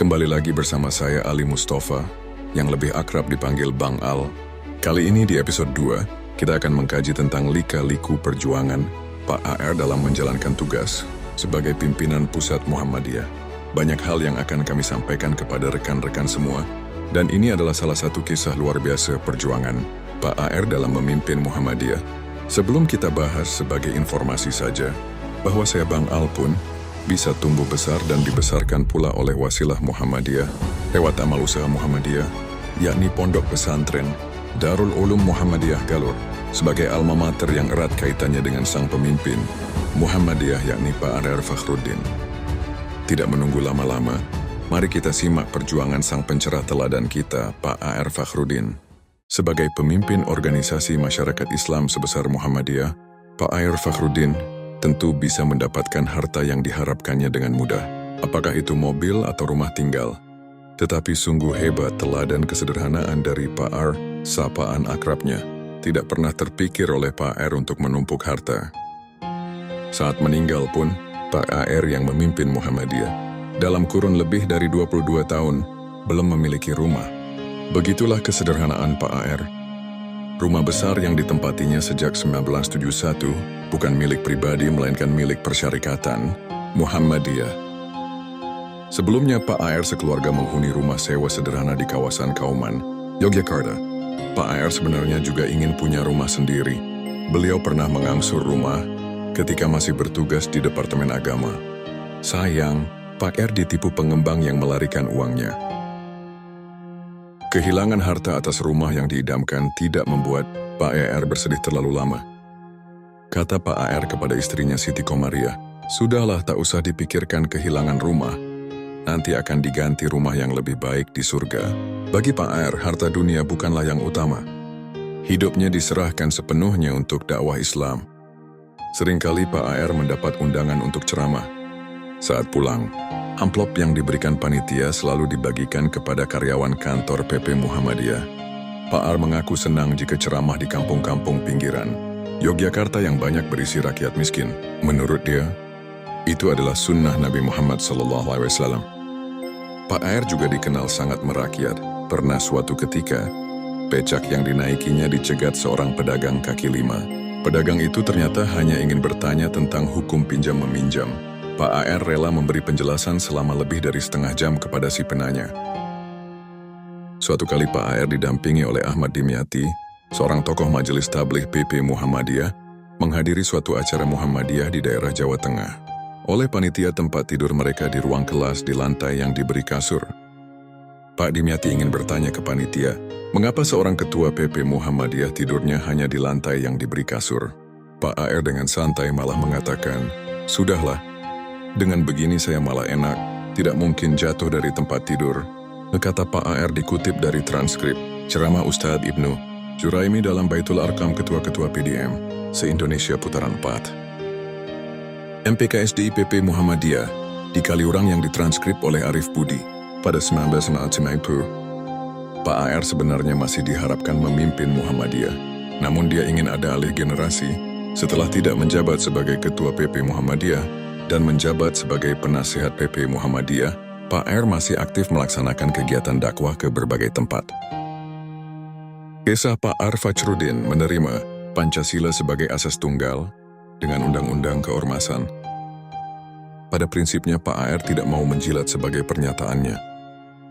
Kembali lagi bersama saya Ali Mustafa, yang lebih akrab dipanggil Bang Al. Kali ini di episode 2, kita akan mengkaji tentang lika-liku perjuangan Pak AR dalam menjalankan tugas sebagai pimpinan pusat Muhammadiyah. Banyak hal yang akan kami sampaikan kepada rekan-rekan semua, dan ini adalah salah satu kisah luar biasa perjuangan Pak AR dalam memimpin Muhammadiyah. Sebelum kita bahas sebagai informasi saja, bahwa saya Bang Al pun bisa tumbuh besar dan dibesarkan pula oleh wasilah Muhammadiyah lewat amal usaha Muhammadiyah, yakni Pondok Pesantren Darul Ulum Muhammadiyah Galur, sebagai alma mater yang erat kaitannya dengan sang pemimpin Muhammadiyah, yakni Pak AR Fakhruddin. Tidak menunggu lama-lama, mari kita simak perjuangan sang pencerah teladan kita, Pak AR Fakhruddin. Sebagai pemimpin organisasi masyarakat Islam sebesar Muhammadiyah, Pak AR Fakhruddin tentu bisa mendapatkan harta yang diharapkannya dengan mudah, apakah itu mobil atau rumah tinggal. Tetapi sungguh hebat teladan kesederhanaan dari Pak AR, sapaan akrabnya, tidak pernah terpikir oleh Pak AR untuk menumpuk harta. Saat meninggal pun, Pak AR yang memimpin Muhammadiyah, dalam kurun lebih dari 22 tahun, belum memiliki rumah. Begitulah kesederhanaan Pak AR. Rumah besar yang ditempatinya sejak 1971 bukan milik pribadi melainkan milik persyarikatan Muhammadiyah. Sebelumnya Pak AR sekeluarga menghuni rumah sewa sederhana di kawasan Kauman, Yogyakarta. Pak AR sebenarnya juga ingin punya rumah sendiri. Beliau pernah mengangsur rumah ketika masih bertugas di Departemen Agama. Sayang, Pak AR ditipu pengembang yang melarikan uangnya. Kehilangan harta atas rumah yang diidamkan tidak membuat Pak AR bersedih terlalu lama. Kata Pak AR kepada istrinya Siti Komariah, "Sudahlah, tak usah dipikirkan kehilangan rumah. Nanti akan diganti rumah yang lebih baik di surga." Bagi Pak AR, harta dunia bukanlah yang utama. Hidupnya diserahkan sepenuhnya untuk dakwah Islam. Seringkali Pak AR mendapat undangan untuk ceramah. Saat pulang, amplop yang diberikan panitia selalu dibagikan kepada karyawan kantor PP Muhammadiyah. Pak AR mengaku senang jika ceramah di kampung-kampung pinggiran Yogyakarta yang banyak berisi rakyat miskin. Menurut dia, itu adalah sunnah Nabi Muhammad SAW. Pak AR juga dikenal sangat merakyat. Pernah suatu ketika, becak yang dinaikinya dicegat seorang pedagang kaki lima. Pedagang itu ternyata hanya ingin bertanya tentang hukum pinjam-meminjam. Pak AR rela memberi penjelasan selama lebih dari setengah jam kepada si penanya. Suatu kali Pak AR didampingi oleh Ahmad Dimyati, seorang tokoh majelis tabligh PP Muhammadiyah, menghadiri suatu acara Muhammadiyah di daerah Jawa Tengah. Oleh panitia tempat tidur mereka di ruang kelas di lantai yang diberi kasur. Pak Dimyati ingin bertanya ke panitia, mengapa seorang ketua PP Muhammadiyah tidurnya hanya di lantai yang diberi kasur? Pak AR dengan santai malah mengatakan, "Sudahlah, dengan begini saya malah enak, tidak mungkin jatuh dari tempat tidur." Kata Pak AR dikutip dari transkrip ceramah Ustadz Ibnu Juraimi dalam Baitul Arkam Ketua-Ketua PDM se-Indonesia putaran 4. MPKSDI PP Muhammadiyah di Kaliurang yang ditranskrip oleh Arif Budi pada 1990. Pak AR sebenarnya masih diharapkan memimpin Muhammadiyah, namun dia ingin ada alih generasi setelah tidak menjabat sebagai Ketua PP Muhammadiyah dan menjabat sebagai penasihat PP Muhammadiyah. Pak AR masih aktif melaksanakan kegiatan dakwah ke berbagai tempat. Kisah Pak AR Fakhruddin menerima Pancasila sebagai asas tunggal dengan Undang-Undang Keormasan. Pada prinsipnya Pak AR tidak mau menjilat sebagai pernyataannya.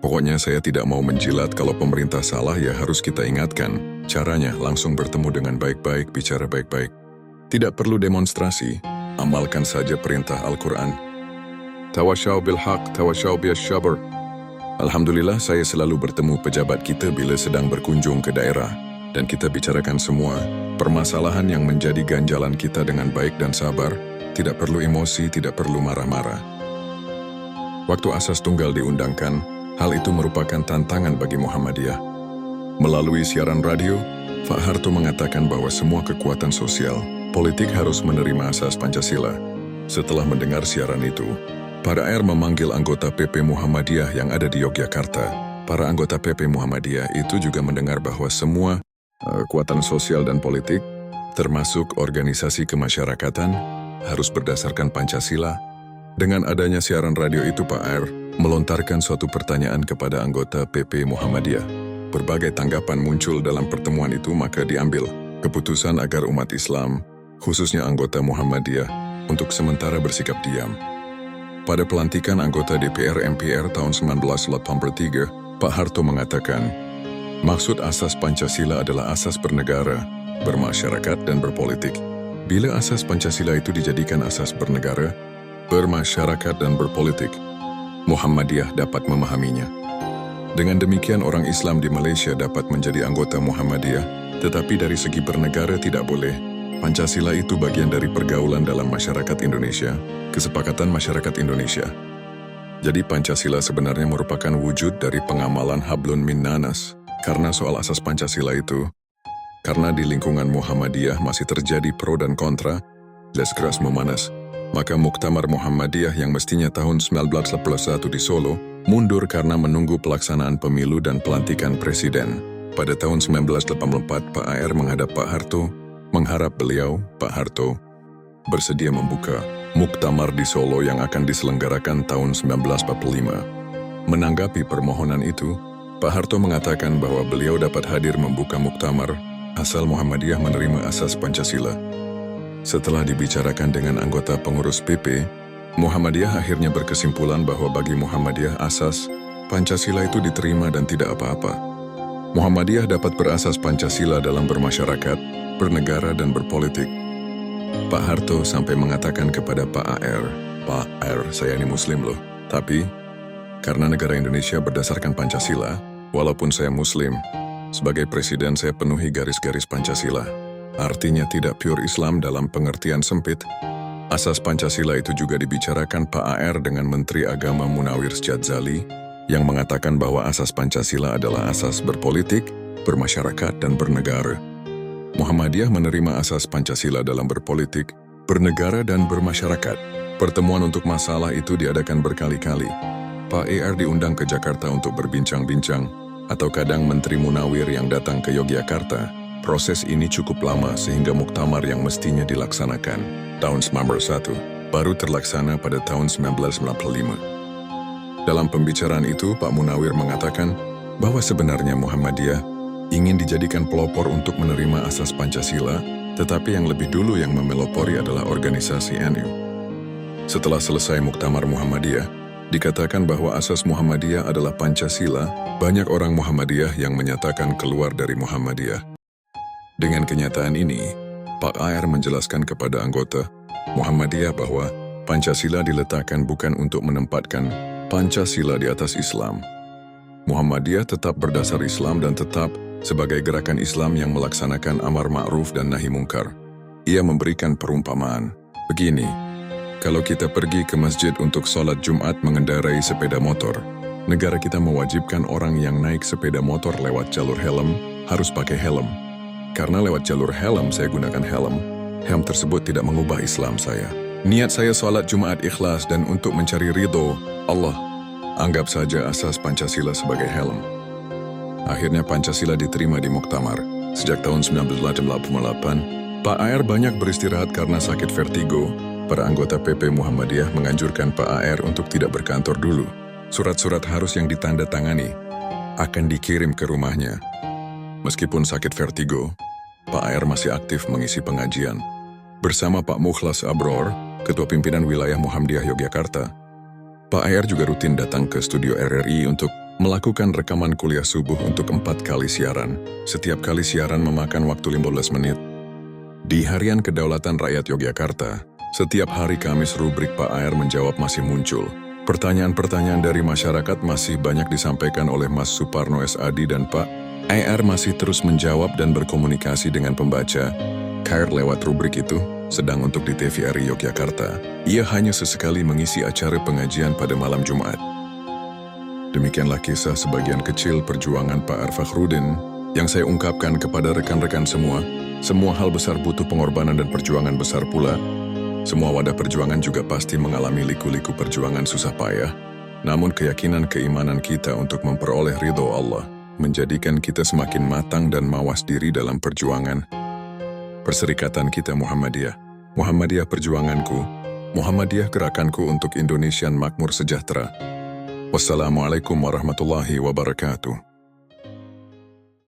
"Pokoknya saya tidak mau menjilat, kalau pemerintah salah ya harus kita ingatkan. Caranya langsung bertemu dengan baik-baik, bicara baik-baik. Tidak perlu demonstrasi, amalkan saja perintah Al-Quran. Tawasyau bil haq, tawasyau bias syabar." Alhamdulillah, saya selalu bertemu pejabat kita bila sedang berkunjung ke daerah, dan kita bicarakan semua permasalahan yang menjadi ganjalan kita dengan baik dan sabar. Tidak perlu emosi, tidak perlu marah-marah. Waktu asas tunggal diundangkan, hal itu merupakan tantangan bagi Muhammadiyah. Melalui siaran radio, Pak Harto mengatakan bahwa semua kekuatan sosial, politik harus menerima asas Pancasila. Setelah mendengar siaran itu, Pak AR memanggil anggota PP Muhammadiyah yang ada di Yogyakarta. Para anggota PP Muhammadiyah itu juga mendengar bahwa semua kekuatan sosial dan politik, termasuk organisasi kemasyarakatan, harus berdasarkan Pancasila. Dengan adanya siaran radio itu, Pak AR melontarkan suatu pertanyaan kepada anggota PP Muhammadiyah. Berbagai tanggapan muncul dalam pertemuan itu, maka diambil keputusan agar umat Islam, khususnya anggota Muhammadiyah, untuk sementara bersikap diam. Pada pelantikan anggota DPR MPR tahun 1983, Pak Harto mengatakan, maksud asas Pancasila adalah asas bernegara, bermasyarakat, dan berpolitik. Bila asas Pancasila itu dijadikan asas bernegara, bermasyarakat, dan berpolitik, Muhammadiyah dapat memahaminya. Dengan demikian orang Islam di Malaysia dapat menjadi anggota Muhammadiyah, tetapi dari segi bernegara tidak boleh. Pancasila itu bagian dari pergaulan dalam masyarakat Indonesia, kesepakatan masyarakat Indonesia. Jadi Pancasila sebenarnya merupakan wujud dari pengamalan hablun min nanas. Karena soal asas Pancasila itu, karena di lingkungan Muhammadiyah masih terjadi pro dan kontra, les keras memanas, maka Muktamar Muhammadiyah yang mestinya tahun 1981 di Solo, mundur karena menunggu pelaksanaan pemilu dan pelantikan presiden. Pada tahun 1984, Pak AR menghadap Pak Harto, mengharap beliau, Pak Harto, bersedia membuka Muktamar di Solo yang akan diselenggarakan tahun 1945. Menanggapi permohonan itu, Pak Harto mengatakan bahwa beliau dapat hadir membuka Muktamar asal Muhammadiyah menerima asas Pancasila. Setelah dibicarakan dengan anggota pengurus PP, Muhammadiyah akhirnya berkesimpulan bahwa bagi Muhammadiyah asas Pancasila itu diterima dan tidak apa-apa. Muhammadiyah dapat berasas Pancasila dalam bermasyarakat, bernegara, dan berpolitik. Pak Harto sampai mengatakan kepada Pak AR, Pak AR, saya ini Muslim loh, tapi karena negara Indonesia berdasarkan Pancasila, walaupun saya Muslim, sebagai presiden saya penuhi garis-garis Pancasila. Artinya tidak pure Islam dalam pengertian sempit. Asas Pancasila itu juga dibicarakan Pak AR dengan Menteri Agama Munawir Syadzali yang mengatakan bahwa asas Pancasila adalah asas berpolitik, bermasyarakat, dan bernegara. Muhammadiyah menerima asas Pancasila dalam berpolitik, bernegara, dan bermasyarakat. Pertemuan untuk masalah itu diadakan berkali-kali. Pak AR diundang ke Jakarta untuk berbincang-bincang, atau kadang Menteri Munawir yang datang ke Yogyakarta. Proses ini cukup lama sehingga muktamar yang mestinya dilaksanakan tahun 1991 baru terlaksana pada tahun 1995. Dalam pembicaraan itu, Pak Munawir mengatakan bahwa sebenarnya Muhammadiyah ingin dijadikan pelopor untuk menerima asas Pancasila, tetapi yang lebih dulu yang memelopori adalah organisasi NU. Setelah selesai muktamar Muhammadiyah, dikatakan bahwa asas Muhammadiyah adalah Pancasila, banyak orang Muhammadiyah yang menyatakan keluar dari Muhammadiyah. Dengan kenyataan ini, Pak AR menjelaskan kepada anggota Muhammadiyah bahwa Pancasila diletakkan bukan untuk menempatkan Pancasila di atas Islam. Muhammadiyah tetap berdasar Islam dan tetap sebagai gerakan Islam yang melaksanakan amar ma'ruf dan nahi mungkar. Ia memberikan perumpamaan. Begini, kalau kita pergi ke masjid untuk sholat Jumat mengendarai sepeda motor, negara kita mewajibkan orang yang naik sepeda motor lewat jalur helm harus pakai helm. Karena lewat jalur helm saya gunakan helm tersebut tidak mengubah Islam saya. Niat saya sholat Jumat ikhlas dan untuk mencari ridho Allah. Anggap saja asas Pancasila sebagai helm. Akhirnya Pancasila diterima di Muktamar. Sejak tahun 1988, Pak AR banyak beristirahat karena sakit vertigo. Para anggota PP Muhammadiyah menganjurkan Pak AR untuk tidak berkantor dulu. Surat-surat harus yang ditandatangani akan dikirim ke rumahnya. Meskipun sakit vertigo, Pak AR masih aktif mengisi pengajian. Bersama Pak Mukhlas Abror, Ketua Pimpinan Wilayah Muhammadiyah Yogyakarta, Pak AR juga rutin datang ke studio RRI untuk melakukan rekaman kuliah subuh untuk 4 kali siaran. Setiap kali siaran memakan waktu 15 menit. Di Harian Kedaulatan Rakyat Yogyakarta, setiap hari Kamis rubrik Pak AR menjawab masih muncul. Pertanyaan-pertanyaan dari masyarakat masih banyak disampaikan oleh Mas Suparno S.Adi dan Pak AR masih terus menjawab dan berkomunikasi dengan pembaca. KR lewat rubrik itu, sedang untuk di TVRI Yogyakarta. Ia hanya sesekali mengisi acara pengajian pada malam Jumat. Demikianlah kisah sebagian kecil perjuangan Pak AR Fakhrudin yang saya ungkapkan kepada rekan-rekan semua. Semua hal besar butuh pengorbanan dan perjuangan besar pula. Semua wadah perjuangan juga pasti mengalami liku-liku perjuangan susah payah. Namun keyakinan keimanan kita untuk memperoleh ridho Allah menjadikan kita semakin matang dan mawas diri dalam perjuangan. Perserikatan kita Muhammadiyah, Muhammadiyah perjuanganku, Muhammadiyah gerakanku untuk Indonesian makmur sejahtera. Wassalamualaikum warahmatullahi wabarakatuh.